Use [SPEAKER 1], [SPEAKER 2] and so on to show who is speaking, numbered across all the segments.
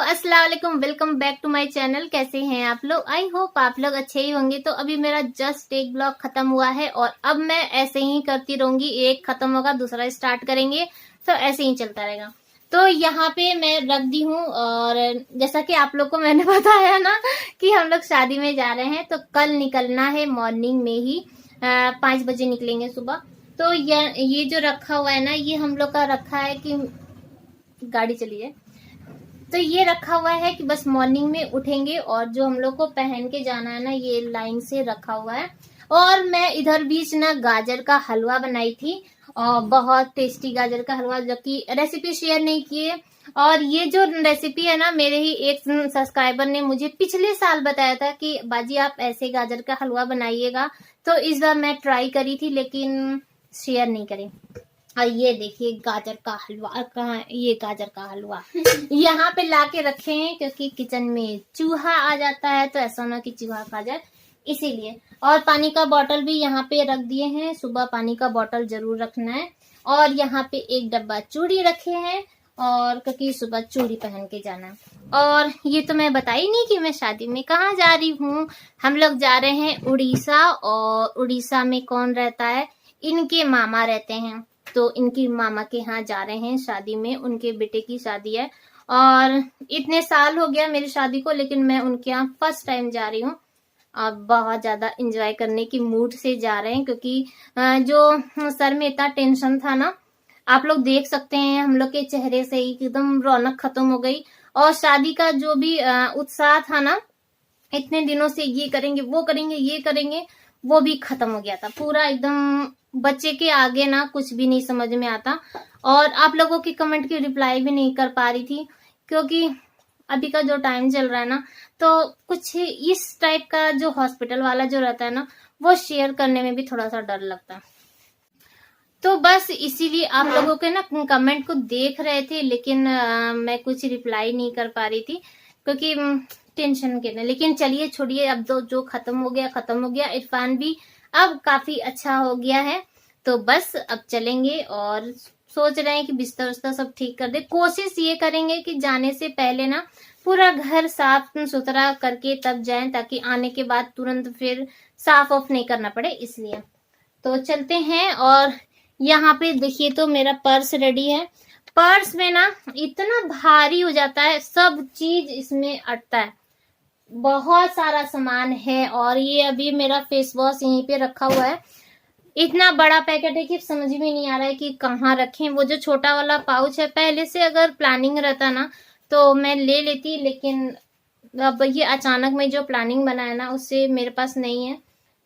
[SPEAKER 1] अस्सलाम वालेकुम, welcome back to my channel. कैसे हैं आप लोग? आई होप आप लोग अच्छे ही होंगे। तो अभी मेरा जस्ट एक ब्लॉग खत्म हुआ है और अब मैं ऐसे ही करती रहूंगी, एक खत्म होगा दूसरा स्टार्ट करेंगे, तो ऐसे ही चलता रहेगा। तो यहाँ पे मैं रख दी हूँ और जैसा कि आप लोग को मैंने बताया ना कि हम लोग शादी में जा रहे हैं, तो कल निकलना है मॉर्निंग में ही 5 बजे निकलेंगे सुबह। तो ये जो रखा हुआ है ना, ये हम लोग का रखा है कि गाड़ी चली है, तो ये रखा हुआ है कि बस मॉर्निंग में उठेंगे और जो हम लोग को पहन के जाना है ना, ये लाइन से रखा हुआ है। और मैं इधर बीच ना गाजर का हलवा बनाई थी और बहुत टेस्टी गाजर का हलवा, जो कि रेसिपी शेयर नहीं किए। और ये जो रेसिपी है ना, मेरे ही एक सब्सक्राइबर ने मुझे पिछले साल बताया था कि बाजी आप ऐसे गाजर का हलवा बनाइएगा, तो इस बार मैं ट्राई करी थी लेकिन शेयर नहीं करी। और ये देखिए गाजर का हलवा, कहाँ ये गाजर का हलवा यहाँ पे लाके रखे हैं क्योंकि किचन में चूहा आ जाता है, तो ऐसा ना कि चूहा खा जाए, इसीलिए। और पानी का बोतल भी यहाँ पे रख दिए हैं, सुबह पानी का बोतल जरूर रखना है। और यहाँ पे एक डब्बा चूड़ी रखे हैं और क्योंकि सुबह चूड़ी पहन के जाना है। और ये तो मैं बताई नहीं कि मैं शादी में कहाँ जा रही हूँ। हम लोग जा रहे हैं उड़ीसा, और उड़ीसा में कौन रहता है? इनके मामा रहते हैं, तो इनकी मामा के यहाँ जा रहे हैं शादी में, उनके बेटे की शादी है। और इतने साल हो गया मेरी शादी को, लेकिन मैं उनके यहाँ फर्स्ट टाइम जा रही हूँ। अब बहुत ज्यादा एंजॉय करने की मूड से जा रहे हैं, क्योंकि जो सर में इतना टेंशन था ना, आप लोग देख सकते हैं हम लोग के चेहरे से ही एकदम रौनक खत्म हो गई। और शादी का जो भी उत्साह था ना, इतने दिनों से ये करेंगे वो करेंगे ये करेंगे, वो भी खत्म हो गया था पूरा एकदम। बच्चे के आगे ना कुछ भी नहीं समझ में आता। और आप लोगों की कमेंट की रिप्लाई भी नहीं कर पा रही थी, क्योंकि अभी का जो टाइम चल रहा है ना, तो कुछ इस टाइप का जो हॉस्पिटल वाला जो रहता है ना, वो शेयर करने में भी थोड़ा सा डर लगता है। तो बस इसीलिए आप लोगों के ना कमेंट को देख रहे थे, लेकिन मैं कुछ रिप्लाई नहीं कर पा रही थी क्योंकि टेंशन के ना। लेकिन चलिए छोड़िए, अब तो जो खत्म हो गया खत्म हो गया। इरफान भी अब काफी अच्छा हो गया है, तो बस अब चलेंगे। और सोच रहे हैं कि बिस्तर उस्तर सब ठीक कर दे। कोशिश ये करेंगे कि जाने से पहले ना पूरा घर साफ सुथरा करके तब जाएं, ताकि आने के बाद तुरंत फिर साफ ऑफ नहीं करना पड़े, इसलिए। तो चलते हैं। और यहाँ पे देखिए, तो मेरा पर्स रेडी है। पर्स में ना इतना भारी हो जाता है, सब चीज इसमें अटता है, बहुत सारा सामान है। और ये अभी मेरा फेस वॉश यहीं पे रखा हुआ है, इतना बड़ा पैकेट है कि समझ में नहीं आ रहा है कि कहाँ रखें। वो जो छोटा वाला पाउच है, पहले से अगर प्लानिंग रहता ना तो मैं ले लेती, लेकिन अब ये अचानक में जो प्लानिंग बनाया ना, उससे मेरे पास नहीं है,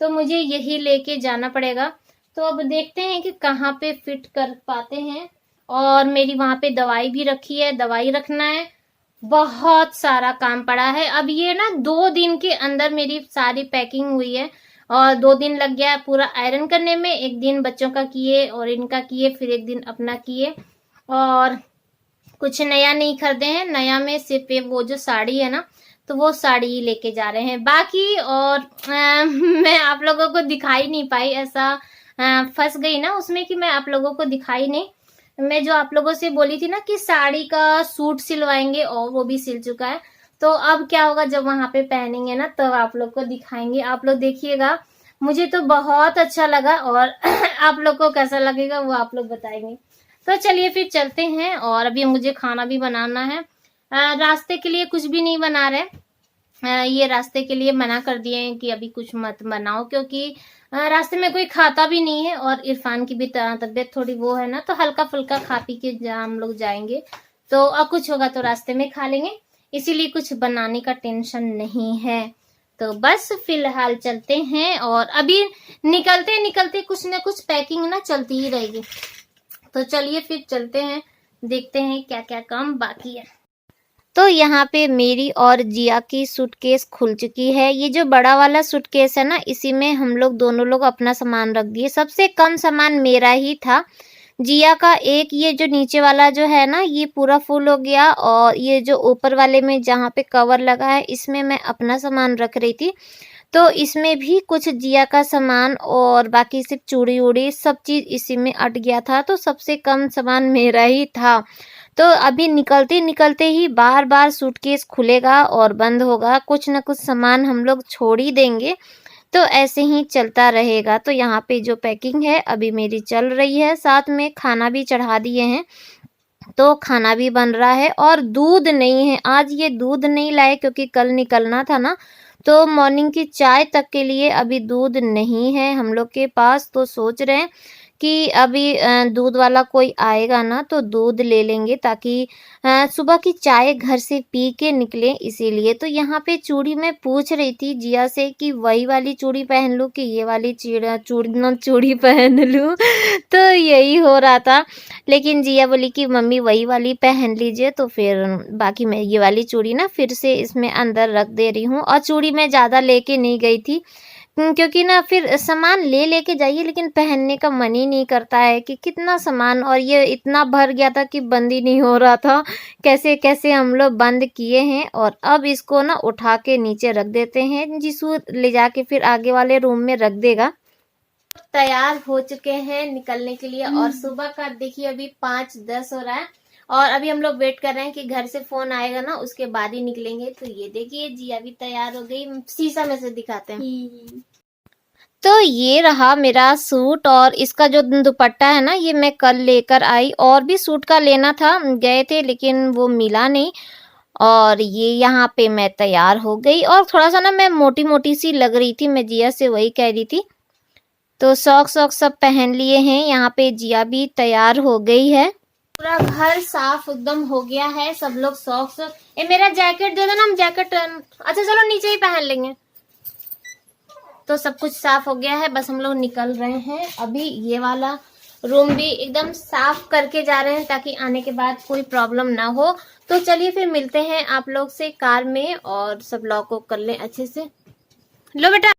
[SPEAKER 1] तो मुझे यही लेके जाना पड़ेगा। तो अब देखते हैं कि कहाँ पे फिट कर पाते हैं। और मेरी वहां पे दवाई भी रखी है, दवाई रखना है, बहुत सारा काम पड़ा है। अब ये ना 2 दिन के अंदर मेरी सारी पैकिंग हुई है, और 2 दिन लग गया पूरा आयरन करने में। 1 दिन बच्चों का किए और इनका किए, फिर 1 दिन अपना किए। और कुछ नया नहीं खरीदे हैं, नया में सिर्फ वो जो साड़ी है ना, तो वो साड़ी ही लेके जा रहे हैं बाकी। और मैं आप लोगों को दिखाई नहीं पाई, ऐसा फंस गई ना उसमें कि मैं आप लोगों को दिखाई नहीं। मैं जो आप लोगों से बोली थी ना कि साड़ी का सूट सिलवाएंगे, और वो भी सिल चुका है। तो अब क्या होगा, जब वहां पे पहनेंगे ना, तब तो आप लोग को दिखाएंगे, आप लोग देखिएगा। मुझे तो बहुत अच्छा लगा, और आप लोग को कैसा लगेगा वो आप लोग बताएंगे। तो चलिए फिर चलते हैं। और अभी मुझे खाना भी बनाना है। रास्ते के लिए कुछ भी नहीं बना रहे, ये रास्ते के लिए मना कर दिए हैं कि अभी कुछ मत बनाओ, क्योंकि रास्ते में कोई खाता भी नहीं है। और इरफान की भी तबीयत थोड़ी वो है ना, तो हल्का फुल्का खा पी के हम लोग जाएंगे, तो अब कुछ होगा तो रास्ते में खा लेंगे, इसीलिए कुछ बनाने का टेंशन नहीं है। तो बस फिलहाल चलते हैं। और अभी निकलते निकलते कुछ ना कुछ पैकिंग ना चलती ही रहेगी। तो चलिए फिर चलते हैं, देखते हैं क्या क्या काम बाकी है। तो यहाँ पे मेरी और जिया की सूटकेस खुल चुकी है। ये जो बड़ा वाला सूटकेस है ना, इसी में हम लोग दोनों लोग अपना सामान रख दिए। सबसे कम सामान मेरा ही था, जिया का एक ये जो नीचे वाला जो है ना, ये पूरा फुल हो गया। और ये जो ऊपर वाले में जहाँ पे कवर लगा है, इसमें मैं अपना सामान रख रही थी, तो इसमें भी कुछ जिया का सामान और बाकी सिर्फ चूड़ी उड़ी सब चीज इसी में अट गया था। तो सबसे कम सामान मेरा ही था। तो अभी निकलते निकलते ही बार बार सूटकेस खुलेगा और बंद होगा, कुछ ना कुछ सामान हम लोग छोड़ ही देंगे। तो ऐसे ही चलता रहेगा। तो यहाँ पे जो पैकिंग है अभी मेरी चल रही है, साथ में खाना भी चढ़ा दिए हैं, तो खाना भी बन रहा है। और दूध नहीं है, आज ये दूध नहीं लाए क्योंकि कल निकलना था ना, तो मॉर्निंग की चाय तक के लिए अभी दूध नहीं है हम लोग के पास। तो सोच रहे हैं कि अभी दूध वाला कोई आएगा ना तो दूध ले लेंगे, ताकि सुबह की चाय घर से पी के निकले, इसीलिए। तो यहाँ पे चूड़ी मैं पूछ रही थी जिया से कि वही वाली चूड़ी पहन लूँ कि ये वाली चूड़ी पहन लूँ। तो यही हो रहा था, लेकिन जिया बोली कि मम्मी वही वाली पहन लीजिए। तो फिर बाकी मैं ये वाली चूड़ी ना फिर से इसमें अंदर रख दे रही हूँ। और चूड़ी मैं ज़्यादा लेके नहीं गई थी, क्योंकि ना फिर सामान लेके जाइए लेकिन पहनने का मन ही नहीं करता है कि कितना सामान। और ये इतना भर गया था कि बंद ही नहीं हो रहा था, कैसे कैसे हम लोग बंद किए हैं। और अब इसको ना उठा के नीचे रख देते हैं, जिसको ले जाके फिर आगे वाले रूम में रख देगा। तैयार हो चुके हैं निकलने के लिए, और सुबह का देखिए अभी 5:10 हो रहा है, और अभी हम लोग वेट कर रहे हैं कि घर से फोन आएगा ना उसके बाद ही निकलेंगे। तो ये देखिए जिया भी तैयार हो गई, शीशा में से दिखाते हैं। तो ये रहा मेरा सूट, और इसका जो दुपट्टा है ना ये मैं कल लेकर आई। और भी सूट का लेना था, गए थे लेकिन वो मिला नहीं। और ये यहाँ पे मैं तैयार हो गई, और थोड़ा सा ना मैं मोटी मोटी सी लग रही थी, मैं जिया से वही कह रही थी। तो सॉक्स सब पहन लिए हैं, यहाँ पे जिया भी तैयार हो गई है। पूरा घर साफ एकदम हो गया है, सब लोग सॉक्स। मेरा जैकेट दे दो ना, हम जैकेट अच्छा चलो नीचे ही पहन लेंगे। तो सब कुछ साफ हो गया है, बस हम लोग निकल रहे हैं। अभी ये वाला रूम भी एकदम साफ करके जा रहे हैं ताकि आने के बाद कोई प्रॉब्लम ना हो। तो चलिए फिर मिलते हैं आप लोग से कार में, और सब लॉक को कर लें अच्छे से। लो बेटा,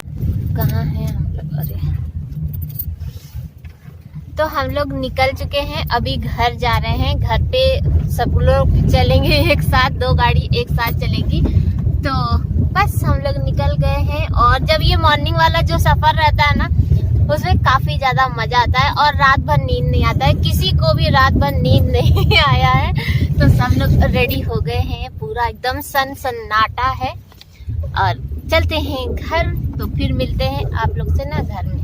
[SPEAKER 1] कहाँ है हम लोग? अरे तो हम लोग निकल चुके हैं, अभी घर जा रहे हैं। घर पे सब लोग चलेंगे एक साथ, 2 गाड़ी एक साथ चलेगी। तो बस हम लोग निकल गए हैं। और जब ये मॉर्निंग वाला जो सफर रहता है ना उसमें काफी ज्यादा मजा आता है, और रात भर नींद नहीं आता है, किसी को भी रात भर नींद नहीं आया है। तो सब लोग रेडी हो गए हैं, पूरा एकदम सन्नाटा है, और चलते हैं घर। तो फिर मिलते हैं आप लोग से ना घर में।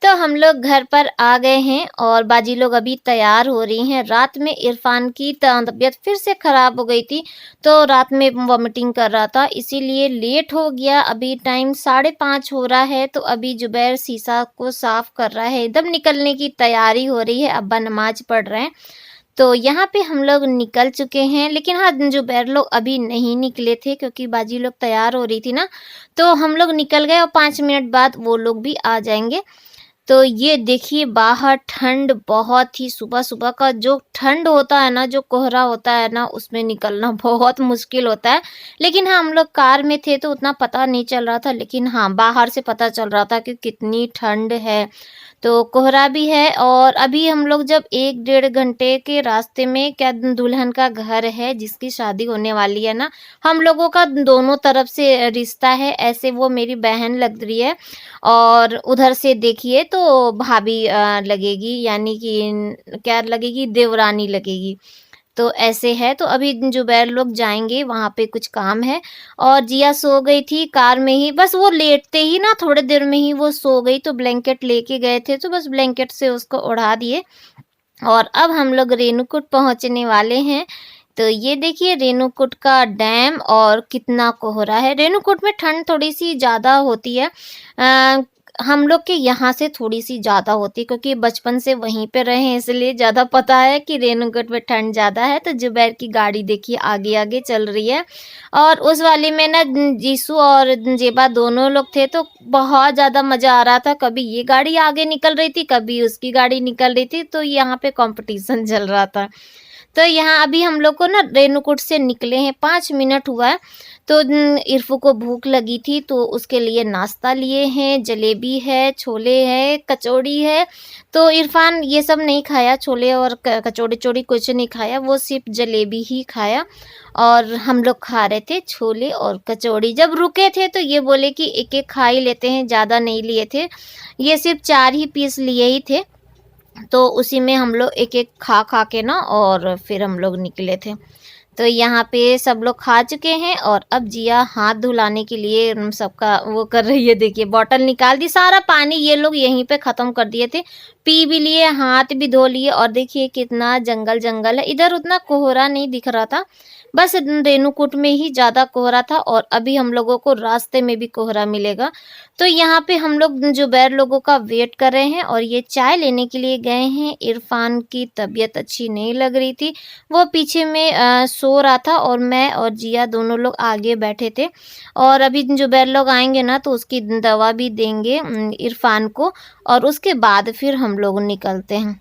[SPEAKER 1] तो हम लोग घर पर आ गए हैं, और बाजी लोग अभी तैयार हो रही हैं। रात में इरफान की तबीयत फिर से खराब हो गई थी, तो रात में वॉमिटिंग कर रहा था, इसीलिए लेट हो गया। अभी टाइम 5:30 हो रहा है। तो अभी जुबैर शीशा को साफ कर रहा है, एकदम निकलने की तैयारी हो रही है। अब्बा नमाज पढ़ रहे हैं। तो यहाँ पे हम लोग निकल चुके हैं, लेकिन हाँ जुबैर लोग अभी नहीं निकले थे क्योंकि बाजी लोग तैयार हो रही थी ना। तो हम लोग निकल गए, और 5 मिनट बाद वो लोग भी आ जाएंगे। तो ये देखिए बाहर ठंड बहुत ही, सुबह सुबह का जो ठंड होता है ना, जो कोहरा होता है ना, उसमें निकलना बहुत मुश्किल होता है। लेकिन हाँ हम लोग कार में थे तो उतना पता नहीं चल रहा था, लेकिन हाँ बाहर से पता चल रहा था कि कितनी ठंड है। तो कोहरा भी है। और अभी हम लोग जब 1-1.5 घंटे के रास्ते में, क्या दुल्हन का घर है जिसकी शादी होने वाली है ना, हम लोगों का दोनों तरफ से रिश्ता है, ऐसे वो मेरी बहन लग रही है, और उधर से देखिए तो भाभी लगेगी, यानी कि क्या लगेगी, देवरानी लगेगी। तो ऐसे है। तो अभी जुबैर लोग जाएंगे, वहाँ पे कुछ काम है। और जिया सो गई थी कार में ही, बस वो लेटते ही ना थोड़ी देर में ही वो सो गई। तो ब्लैंकेट लेके गए थे, तो बस ब्लैंकेट से उसको उड़ा दिए। और अब हम लोग रेणुकूट पहुँचने वाले हैं। तो ये देखिए रेणुकूट का डैम, और कितना कोहरा है। रेणुकूट में ठंड थोड़ी सी ज़्यादा होती है, हम लोग के यहाँ से थोड़ी सी ज़्यादा होती है, क्योंकि बचपन से वहीं पे रहे हैं, इसलिए ज़्यादा पता है कि रेणुकूट में ठंड ज़्यादा है। तो जुबैर की गाड़ी देखिए आगे आगे चल रही है, और उस वाली में ना जीसू और जेबा दोनों लोग थे, तो बहुत ज़्यादा मज़ा आ रहा था। कभी ये गाड़ी आगे निकल रही थी, कभी उसकी गाड़ी निकल रही थी, तो यहाँ पे कंपटीशन चल रहा था। तो यहाँ अभी हम लोग को ना रेणुकूट से निकले हैं, 5 मिनट हुआ है। तो इरफू को भूख लगी थी, तो उसके लिए नाश्ता लिए हैं, जलेबी है, छोले है, कचौड़ी है। तो इरफान ये सब नहीं खाया, छोले और कचौड़ी चौड़ी कुछ नहीं खाया, वो सिर्फ जलेबी ही खाया। और हम लोग खा रहे थे छोले और कचौड़ी। जब रुके थे तो ये बोले कि एक एक खा ही लेते हैं, ज़्यादा नहीं लिए थे, ये सिर्फ 4 ही पीस लिए ही थे। तो उसी में हम लोग एक एक खा खा के ना और फिर हम लोग निकले थे। तो यहाँ पे सब लोग खा चुके हैं और अब जिया हाथ धुलाने के लिए सबका वो कर रही है। देखिए बॉटल निकाल दी, सारा पानी ये लोग यहीं पे ख़त्म कर दिए थे, पी भी लिए, हाथ भी धो लिए। और देखिए कितना जंगल जंगल है, इधर उतना कोहरा नहीं दिख रहा था, बस रेणुकूट में ही ज़्यादा कोहरा था और अभी हम लोगों को रास्ते में भी कोहरा मिलेगा। तो यहाँ पे हम लोग जुबैर लोगों का वेट कर रहे हैं और ये चाय लेने के लिए गए हैं। इरफान की तबीयत अच्छी नहीं लग रही थी, वो पीछे में सो रहा था और मैं और जिया दोनों लोग आगे बैठे थे। और अभी जुबैर लोग आएंगे ना तो उसकी दवा भी देंगे इरफान को, और उसके बाद फिर हम लोग निकलते हैं।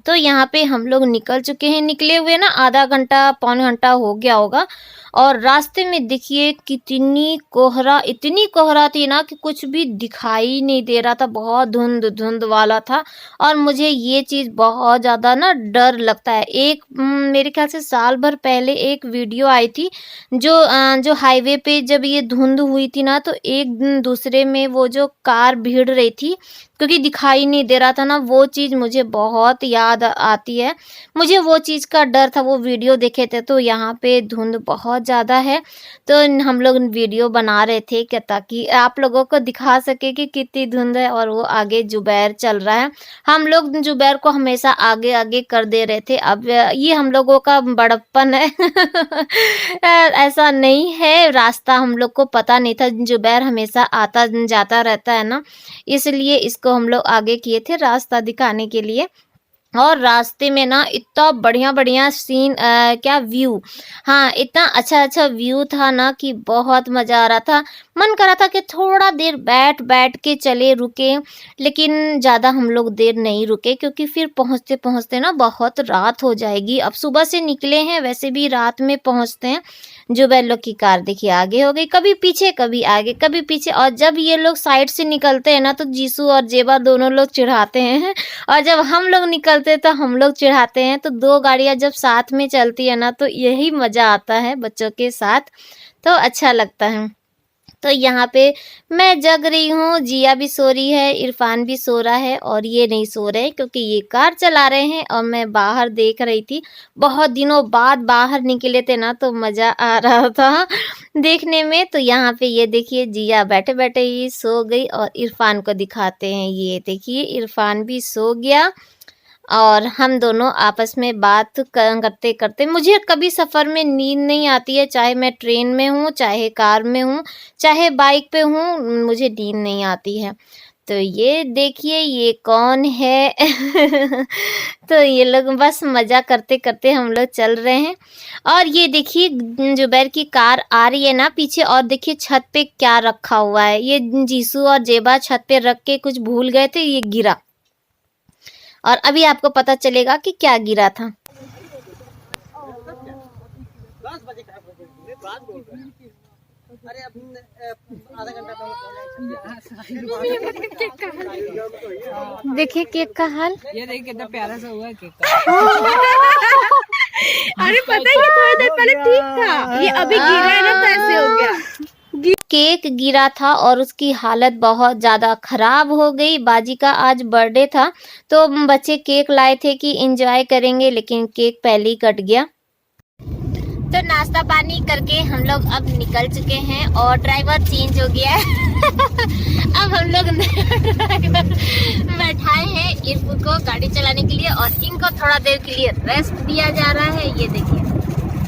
[SPEAKER 1] तो यहाँ पे हम लोग निकल चुके हैं, निकले हुए ना आधा घंटा पौन घंटा हो गया होगा। और रास्ते में देखिए कितनी कोहरा, इतनी कोहरा थी ना कि कुछ भी दिखाई नहीं दे रहा था, बहुत धुंध धुंध वाला था। और मुझे ये चीज़ बहुत ज़्यादा ना डर लगता है। एक मेरे ख्याल से साल भर पहले एक वीडियो आई थी, जो हाईवे पे जब ये धुंध हुई थी ना, तो एक दूसरे में वो जो कार भिड़ रही थी क्योंकि दिखाई नहीं दे रहा था ना, वो चीज़ मुझे बहुत याद आती है। मुझे वो चीज़ का डर था, वो वीडियो देखे थे। तो यहाँ पे धुंध बहुत ज़्यादा है, तो हम लोग वीडियो बना रहे थे क्या, ताकि आप लोगों को दिखा सके कि कितनी धुंध है। और वो आगे जुबैर चल रहा है, हम लोग जुबैर को हमेशा आगे आगे कर दे रहे थे। अब ये हम लोगों का बड़प्पन है ऐसा नहीं है, रास्ता हम लोग को पता नहीं था, जुबैर हमेशा आता जाता रहता है ना, इसलिए इसको हम लोग आगे किए थे रास्ता दिखाने के लिए। और रास्ते में ना इतना बढ़िया बढ़िया सीन, क्या व्यू, हाँ इतना अच्छा अच्छा व्यू था ना कि बहुत मज़ा आ रहा था। मन कर रहा था कि थोड़ा देर बैठ बैठ के चले, रुके, लेकिन ज़्यादा हम लोग देर नहीं रुके क्योंकि फिर पहुँचते पहुँचते ना बहुत रात हो जाएगी। अब सुबह से निकले हैं, वैसे भी रात में पहुँचते हैं। जुबैर लोग की कार देखिए आगे हो गई, कभी पीछे कभी आगे कभी पीछे। और जब ये लोग साइड से निकलते हैं ना तो जीसू और जेबा दोनों लोग चिढ़ाते हैं और जब हम लोग निकलते हैं तो हम लोग चिढ़ाते हैं। तो दो गाड़ियां जब साथ में चलती है ना तो यही मज़ा आता है बच्चों के साथ, तो अच्छा लगता है। तो यहाँ पे मैं जग रही हूँ, जिया भी सो रही है, इरफान भी सो रहा है और ये नहीं सो रहे क्योंकि ये कार चला रहे हैं और मैं बाहर देख रही थी। बहुत दिनों बाद बाहर निकले थे ना तो मज़ा आ रहा था देखने में। तो यहाँ पे ये देखिए जिया बैठे बैठे ही सो गई और इरफान को दिखाते हैं। ये देखिए इरफान भी सो गया और हम दोनों आपस में बात करते करते, मुझे कभी सफ़र में नींद नहीं आती है, चाहे मैं ट्रेन में हूँ, चाहे कार में हूँ, चाहे बाइक पे हूँ, मुझे नींद नहीं आती है। तो ये देखिए ये कौन है तो ये लोग बस मज़ा करते करते हम लोग चल रहे हैं। और ये देखिए जुबैर की कार आ रही है ना पीछे, और देखिए छत पे क्या रखा हुआ है। ये जीसू और जेबा छत पे रख के कुछ भूल गए थे, ये गिरा, और अभी आपको पता चलेगा कि क्या गिरा था।
[SPEAKER 2] अरे आधा घंटा
[SPEAKER 1] देखिए केक का हाल,
[SPEAKER 2] ये देखिए कितना प्यारा सा हुआ है केक का।
[SPEAKER 3] अरे पता है, ये थोड़ी देर पहले ठीक था, ये अभी गिरा है ना तो ऐसे हो गया।
[SPEAKER 1] केक गिरा था और उसकी हालत बहुत ज़्यादा ख़राब हो गई। बाजी का आज बर्थडे था तो बच्चे केक लाए थे कि एंजॉय करेंगे, लेकिन केक पहले ही कट गया। तो नाश्ता पानी करके हम लोग अब निकल चुके हैं और ड्राइवर चेंज हो गया है अब हम लोग नया ड्राइवर बैठाए हैं इनको को गाड़ी चलाने के लिए, और इनको थोड़ा देर के लिए रेस्ट दिया जा रहा है। ये देखिए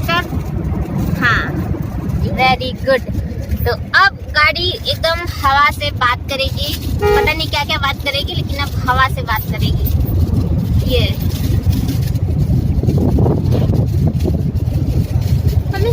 [SPEAKER 1] सर, हाँ वेरी गुड। तो अब गाड़ी एकदम हवा से बात करेगी, पता नहीं क्या क्या बात करेगी, लेकिन अब हवा से बात करेगी। ये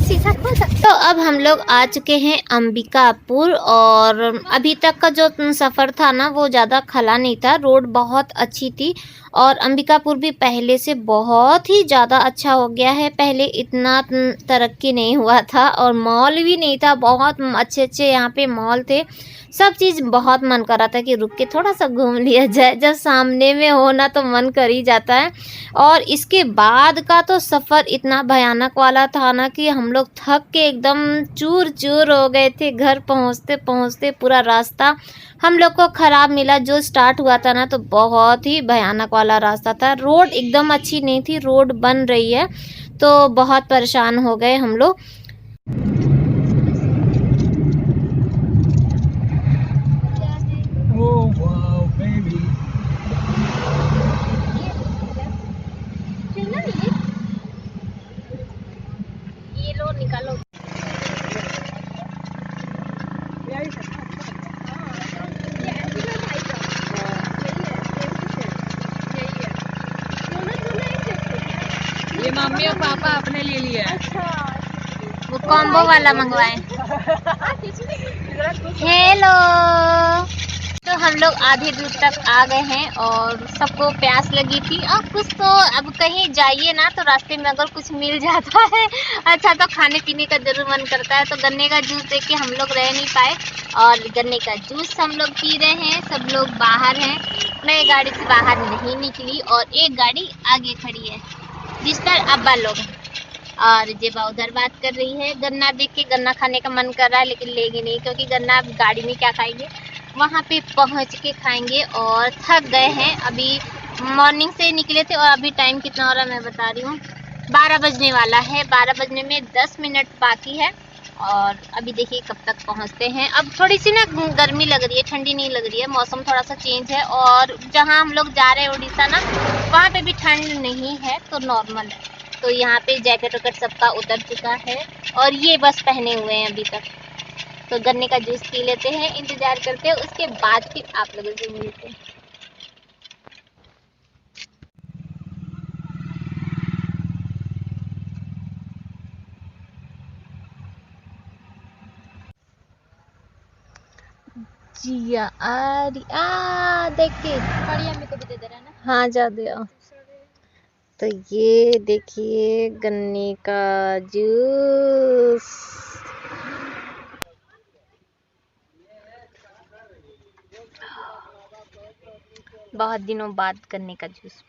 [SPEAKER 1] शीशा खोल सकते। तो अब हम लोग आ चुके हैं अंबिकापुर, और अभी तक का जो सफ़र था ना वो ज़्यादा खला नहीं था, रोड बहुत अच्छी थी और अंबिकापुर भी पहले से बहुत ही ज़्यादा अच्छा हो गया है। पहले इतना तरक्की नहीं हुआ था और मॉल भी नहीं था, बहुत अच्छे अच्छे यहाँ पे मॉल थे, सब चीज़। बहुत मन कर रहा था कि रुक के थोड़ा सा घूम लिया जाए, जब सामने में हो ना तो मन कर ही जाता है। और इसके बाद का तो सफ़र इतना भयानक वाला था ना कि हम लोग थक के एकदम चूर चूर हो गए थे। घर पहुंचते पहुंचते पूरा रास्ता हम लोग को खराब मिला। जो स्टार्ट हुआ था ना तो बहुत ही भयानक वाला रास्ता था। रोड एकदम अच्छी नहीं थी, रोड बन रही है तो बहुत परेशान हो गए हम लोग।
[SPEAKER 2] Oh wow baby.
[SPEAKER 1] ये लो निकालो।
[SPEAKER 2] ये मम्मी और पापा अपने ले लिया है।
[SPEAKER 1] वो कॉम्बो वाला मंगवाए। हेलो, तो हम लोग आधे दूर तक आ गए हैं और सबको प्यास लगी थी। अब कुछ तो अब कहीं जाइए ना तो रास्ते में अगर कुछ मिल जाता है अच्छा तो खाने पीने का जरूर मन करता है। तो गन्ने का जूस देख के हम लोग रह नहीं पाए और गन्ने का जूस हम लोग पी रहे हैं। सब लोग बाहर हैं, मैं गाड़ी से बाहर नहीं निकली और एक गाड़ी आगे खड़ी है जिस पर अब्बा लोग हैं और जेबा उधर बात कर रही है। गन्ना देख के गन्ना खाने का मन कर रहा है लेकिन लेंगे नहीं क्योंकि गन्ना अब गाड़ी में क्या खाएंगे, वहाँ पे पहुँच के खाएंगे। और थक गए हैं, अभी मॉर्निंग से निकले थे और अभी टाइम कितना हो रहा है मैं बता रही हूँ, 12 बजने वाला है। 12 बजने में 10 मिनट बाकी है और अभी देखिए कब तक पहुँचते हैं। अब थोड़ी सी ना गर्मी लग रही है, ठंडी नहीं लग रही है, मौसम थोड़ा सा चेंज है। और जहाँ हम लोग जा रहे हैं उड़ीसा ना, वहाँ पे भी ठंड नहीं है तो नॉर्मल है। तो यहाँ पे जैकेट वैकेट सबका उतर चुका है और ये बस पहने हुए हैं अभी तक। तो गन्ने का जूस पी लेते हैं, इंतजार करते हैं, उसके बाद फिर आप लोगों से मिलते हैं। जिया आ रही देख के बढ़िया, मेरे को भी दे दे रहा है ना। हाँ जा दे। तो ये देखिए गन्ने का जूस, बहुत दिनों बाद गन्ने का जूस।